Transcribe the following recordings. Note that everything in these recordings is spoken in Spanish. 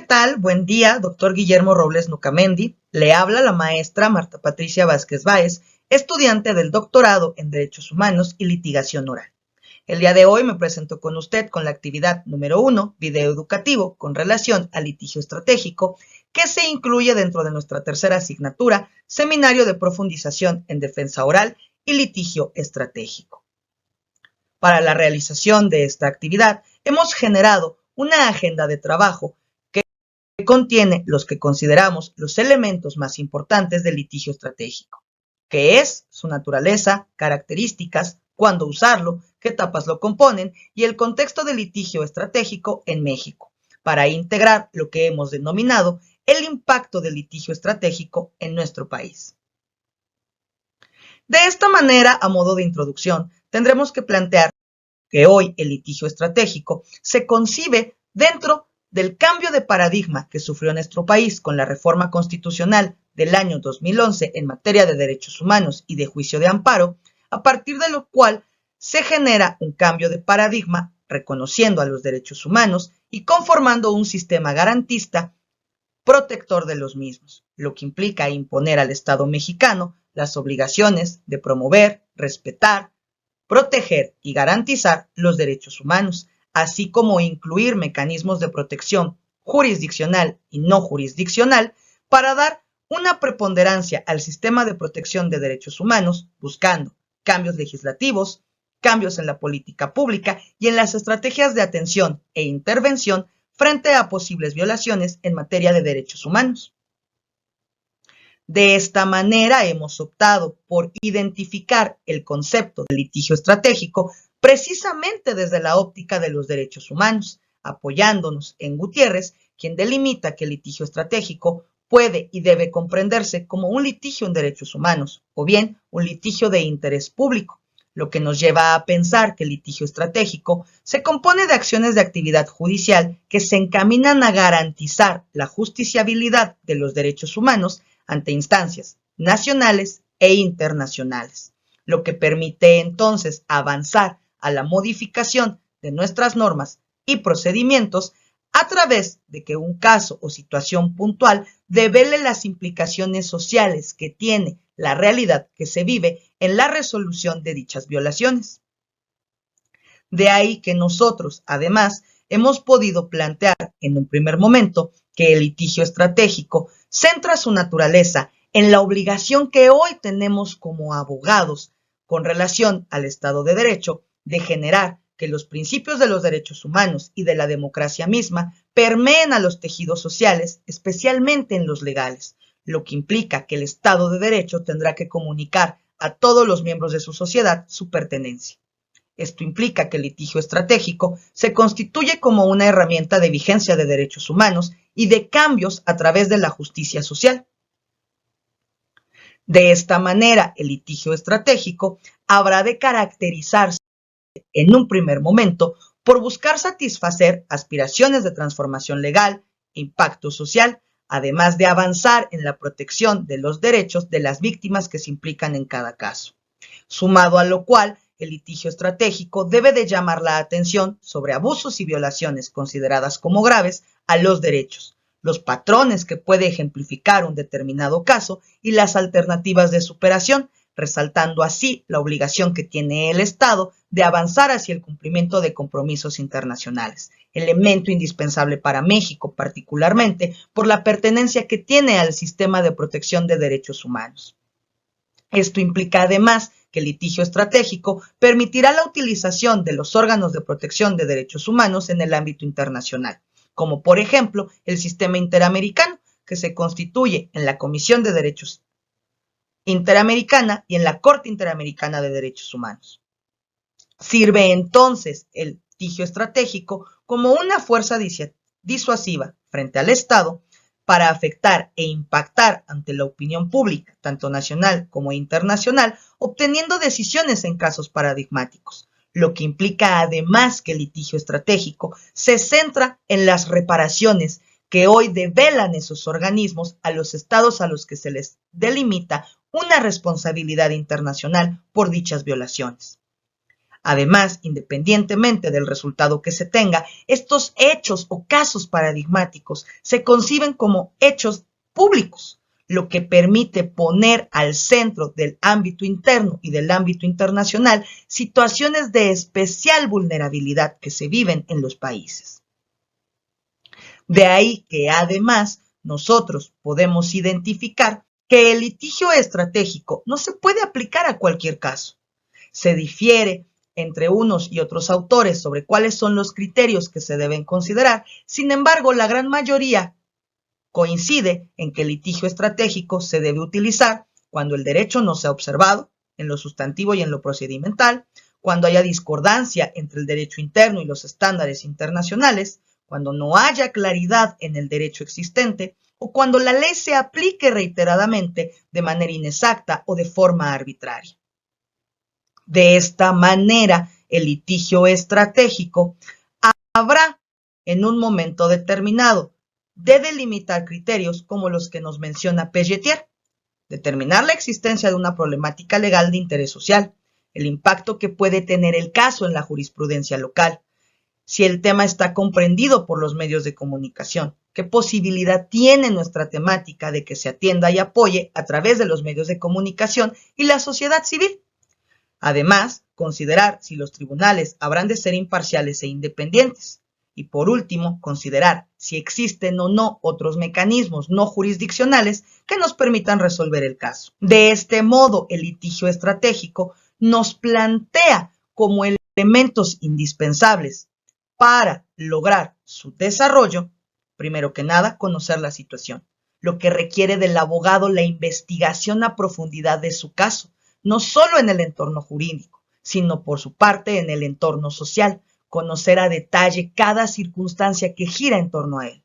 tal? Buen día, doctor Guillermo Robles Nucamendi. Le habla la maestra Marta Patricia Vázquez Báez, estudiante del doctorado en Derechos Humanos y Litigación Oral. El día de hoy me presento con usted con la actividad número 1, video educativo con relación al litigio estratégico, que se incluye dentro de nuestra tercera asignatura, Seminario de Profundización en Defensa Oral y Litigio Estratégico. Para la realización de esta actividad, hemos generado una agenda de trabajo que contiene los que consideramos los elementos más importantes del litigio estratégico, que es su naturaleza, características, cuándo usarlo, qué etapas lo componen y el contexto del litigio estratégico en México, para integrar lo que hemos denominado el impacto del litigio estratégico en nuestro país. De esta manera, a modo de introducción, tendremos que plantear que hoy el litigio estratégico se concibe dentro del cambio de paradigma que sufrió nuestro país con la reforma constitucional del año 2011 en materia de derechos humanos y de juicio de amparo, a partir de lo cual se genera un cambio de paradigma reconociendo a los derechos humanos y conformando un sistema garantista protector de los mismos, lo que implica imponer al Estado mexicano las obligaciones de promover, respetar, proteger y garantizar los derechos humanos, así como incluir mecanismos de protección jurisdiccional y no jurisdiccional para dar una preponderancia al sistema de protección de derechos humanos, buscando cambios legislativos, cambios en la política pública y en las estrategias de atención e intervención frente a posibles violaciones en materia de derechos humanos. De esta manera hemos optado por identificar el concepto de litigio estratégico precisamente desde la óptica de los derechos humanos, apoyándonos en Gutiérrez, quien delimita que el litigio estratégico puede y debe comprenderse como un litigio en derechos humanos o bien un litigio de interés público, lo que nos lleva a pensar que el litigio estratégico se compone de acciones de actividad judicial que se encaminan a garantizar la justiciabilidad de los derechos humanos ante instancias nacionales e internacionales, lo que permite entonces avanzar a la modificación de nuestras normas y procedimientos a través de que un caso o situación puntual devele las implicaciones sociales que tiene la realidad que se vive en la resolución de dichas violaciones. De ahí que nosotros, además, hemos podido plantear en un primer momento que el litigio estratégico centra su naturaleza en la obligación que hoy tenemos como abogados con relación al Estado de Derecho de generar que los principios de los derechos humanos y de la democracia misma permeen a los tejidos sociales, especialmente en los legales, lo que implica que el Estado de Derecho tendrá que comunicar a todos los miembros de su sociedad su pertenencia. Esto implica que el litigio estratégico se constituye como una herramienta de vigencia de derechos humanos y de cambios a través de la justicia social. De esta manera, el litigio estratégico habrá de caracterizarse en un primer momento por buscar satisfacer aspiraciones de transformación legal e impacto social, además de avanzar en la protección de los derechos de las víctimas que se implican en cada caso. Sumado a lo cual, el litigio estratégico debe de llamar la atención sobre abusos y violaciones consideradas como graves a los derechos, los patrones que puede ejemplificar un determinado caso y las alternativas de superación, resaltando así la obligación que tiene el Estado de avanzar hacia el cumplimiento de compromisos internacionales, elemento indispensable para México particularmente por la pertenencia que tiene al sistema de protección de derechos humanos. Esto implica además que el litigio estratégico permitirá la utilización de los órganos de protección de derechos humanos en el ámbito internacional, como por ejemplo el sistema interamericano, que se constituye en la Comisión de Derechos Interamericana y en la Corte Interamericana de Derechos Humanos. Sirve entonces el litigio estratégico como una fuerza disuasiva frente al Estado para afectar e impactar ante la opinión pública, tanto nacional como internacional, obteniendo decisiones en casos paradigmáticos, lo que implica además que el litigio estratégico se centra en las reparaciones que hoy develan esos organismos a los estados a los que se les delimita una responsabilidad internacional por dichas violaciones. Además, independientemente del resultado que se tenga, estos hechos o casos paradigmáticos se conciben como hechos públicos, lo que permite poner al centro del ámbito interno y del ámbito internacional situaciones de especial vulnerabilidad que se viven en los países. De ahí que además nosotros podemos identificar que el litigio estratégico no se puede aplicar a cualquier caso. Se difiere entre unos y otros autores sobre cuáles son los criterios que se deben considerar. Sin embargo, la gran mayoría coincide en que el litigio estratégico se debe utilizar cuando el derecho no se ha observado en lo sustantivo y en lo procedimental, cuando haya discordancia entre el derecho interno y los estándares internacionales, cuando no haya claridad en el derecho existente o cuando la ley se aplique reiteradamente de manera inexacta o de forma arbitraria. De esta manera, el litigio estratégico habrá en un momento determinado de delimitar criterios como los que nos menciona Pelletier, determinar la existencia de una problemática legal de interés social, el impacto que puede tener el caso en la jurisprudencia local, si el tema está comprendido por los medios de comunicación, qué posibilidad tiene nuestra temática de que se atienda y apoye a través de los medios de comunicación y la sociedad civil. Además, considerar si los tribunales habrán de ser imparciales e independientes. Y por último, considerar si existen o no otros mecanismos no jurisdiccionales que nos permitan resolver el caso. De este modo, el litigio estratégico nos plantea como elementos indispensables para lograr su desarrollo, primero que nada, conocer la situación, lo que requiere del abogado la investigación a profundidad de su caso, no solo en el entorno jurídico, sino por su parte en el entorno social, conocer a detalle cada circunstancia que gira en torno a él.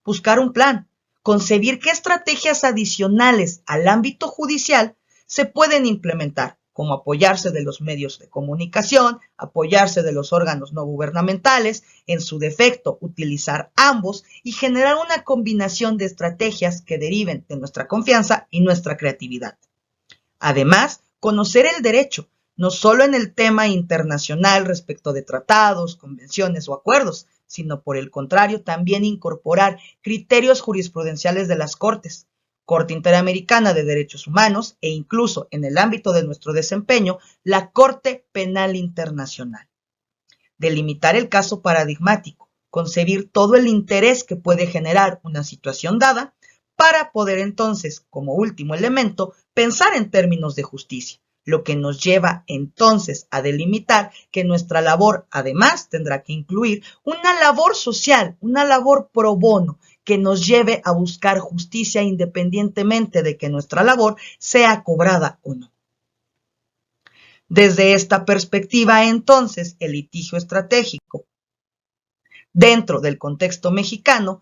Buscar un plan, concebir qué estrategias adicionales al ámbito judicial se pueden implementar, como apoyarse de los medios de comunicación, apoyarse de los órganos no gubernamentales, en su defecto utilizar ambos y generar una combinación de estrategias que deriven de nuestra confianza y nuestra creatividad. Además, conocer el derecho, no solo en el tema internacional respecto de tratados, convenciones o acuerdos, sino por el contrario también incorporar criterios jurisprudenciales de las Cortes, Corte Interamericana de Derechos Humanos e incluso en el ámbito de nuestro desempeño, la Corte Penal Internacional. Delimitar el caso paradigmático, concebir todo el interés que puede generar una situación dada, para poder entonces, como último elemento, pensar en términos de justicia, lo que nos lleva entonces a delimitar que nuestra labor además tendrá que incluir una labor social, una labor pro bono, que nos lleve a buscar justicia independientemente de que nuestra labor sea cobrada o no. Desde esta perspectiva, entonces, el litigio estratégico, dentro del contexto mexicano,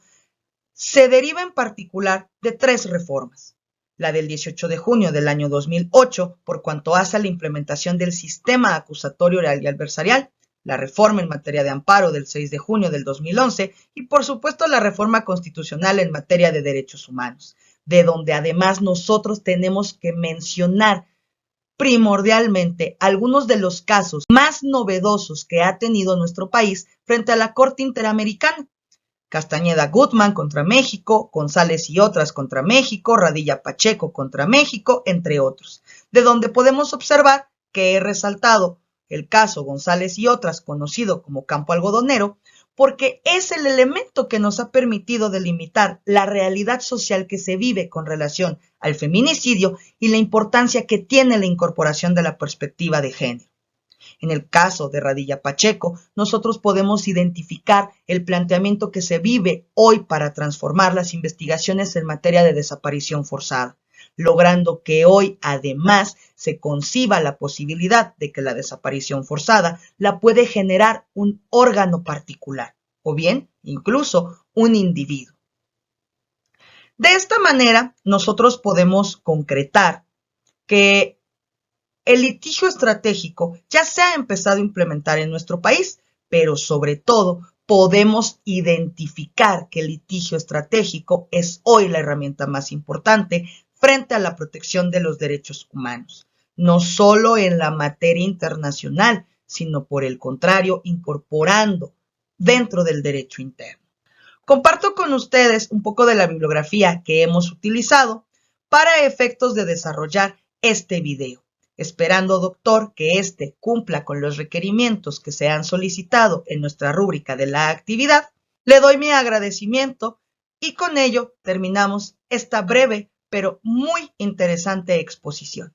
se deriva en particular de 3 reformas. La del 18 de junio del año 2008, por cuanto hace a la implementación del sistema acusatorio oral y adversarial, la reforma en materia de amparo del 6 de junio del 2011 y, por supuesto, la reforma constitucional en materia de derechos humanos, de donde además nosotros tenemos que mencionar primordialmente algunos de los casos más novedosos que ha tenido nuestro país frente a la Corte Interamericana. Castañeda Gutman contra México, González y otras contra México, Radilla Pacheco contra México, entre otros, de donde podemos observar que he resaltado el caso González y otras, conocido como campo algodonero, porque es el elemento que nos ha permitido delimitar la realidad social que se vive con relación al feminicidio y la importancia que tiene la incorporación de la perspectiva de género. En el caso de Radilla Pacheco, nosotros podemos identificar el planteamiento que se vive hoy para transformar las investigaciones en materia de desaparición forzada, logrando que hoy además se conciba la posibilidad de que la desaparición forzada la puede generar un órgano particular, o bien incluso un individuo. De esta manera, nosotros podemos concretar que el litigio estratégico ya se ha empezado a implementar en nuestro país, pero sobre todo podemos identificar que el litigio estratégico es hoy la herramienta más importante frente a la protección de los derechos humanos, no solo en la materia internacional, sino por el contrario, incorporando dentro del derecho interno. Comparto con ustedes un poco de la bibliografía que hemos utilizado para efectos de desarrollar este video, esperando, doctor, que éste cumpla con los requerimientos que se han solicitado en nuestra rúbrica de la actividad. Le doy mi agradecimiento y con ello terminamos esta breve pero muy interesante exposición.